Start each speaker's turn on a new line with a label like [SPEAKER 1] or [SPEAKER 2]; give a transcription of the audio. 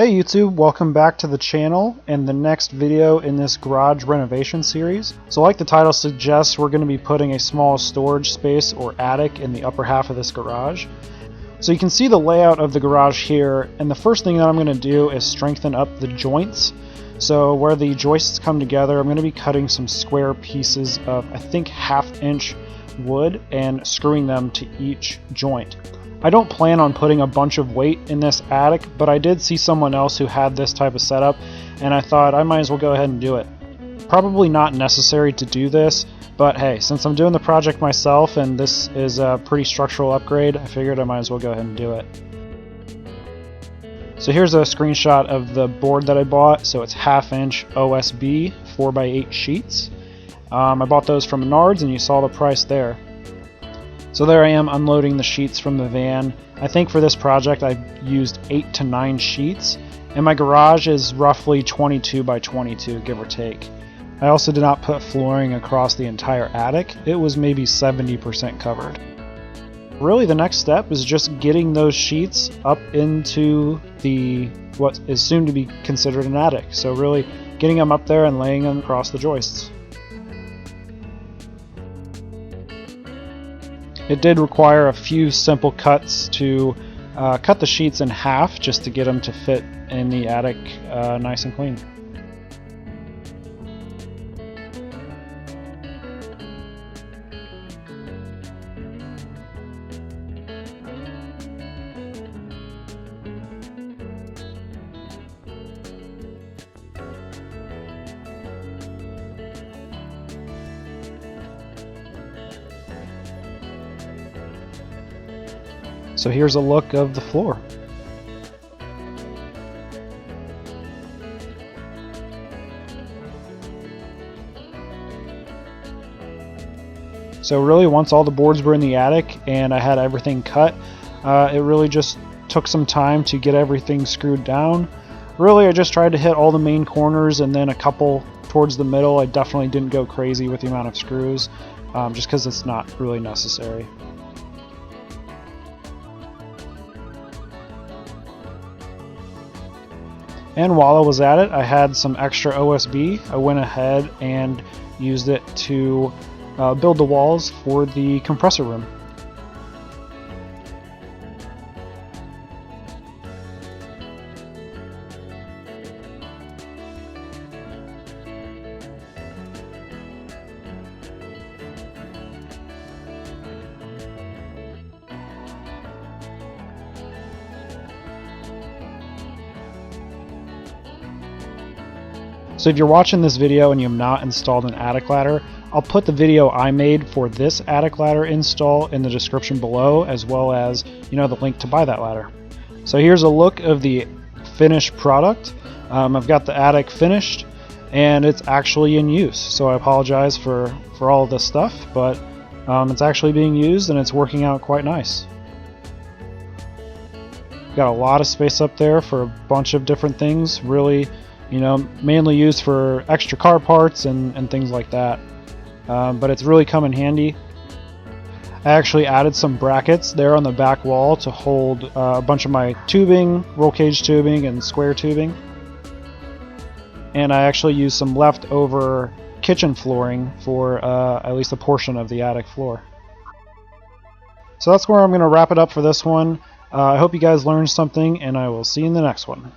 [SPEAKER 1] Hey YouTube, welcome back to the channel and the next video in this garage renovation series. So like the title suggests, we're going to be putting a small storage space or attic in the upper half of this garage. So you can see the layout of the garage here, and the first thing that I'm going to do is strengthen up the joints. So where the joists come together, I'm going to be cutting some square pieces of I think 1/2 inch wood and screwing them to each joint. I don't plan on putting a bunch of weight in this attic, but I did see someone else who had this type of setup, and I thought I might as well go ahead and do it. Probably not necessary to do this, but hey, since I'm doing the project myself and this is a pretty structural upgrade, I figured I might as well go ahead and do it. So here's a screenshot of the board that I bought. So it's 1/2 inch OSB 4x8 sheets. I bought those from Menards, and you saw the price there. So there I am unloading the sheets from the van. I think for this project I used 8 to 9 sheets, and my garage is roughly 22 by 22, give or take. I also did not put flooring across the entire attic. It was maybe 70% covered. Really the next step is just getting those sheets up into what is soon to be considered an attic. So really getting them up there and laying them across the joists. It did require a few simple cuts to cut the sheets in half just to get them to fit in the attic nice and clean. So here's a look of the floor. So really once all the boards were in the attic and I had everything cut, it really just took some time to get everything screwed down. Really I just tried to hit all the main corners and then a couple towards the middle. I definitely didn't go crazy with the amount of screws, just because it's not really necessary. And while I was at it, I had some extra OSB. I went ahead and used it to build the walls for the compressor room. So if you're watching this video and you have not installed an attic ladder, I'll put the video I made for this attic ladder install in the description below, as well as the link to buy that ladder. So here's a look of the finished product. I've got the attic finished and it's actually in use. So I apologize for all of this stuff, but it's actually being used and it's working out quite nice. Got a lot of space up there for a bunch of different things, really. Mainly used for extra car parts and things like that. But it's really come in handy. I actually added some brackets there on the back wall to hold a bunch of my tubing, roll cage tubing, and square tubing. And I actually used some leftover kitchen flooring for at least a portion of the attic floor. So that's where I'm going to wrap it up for this one. I hope you guys learned something, and I will see you in the next one.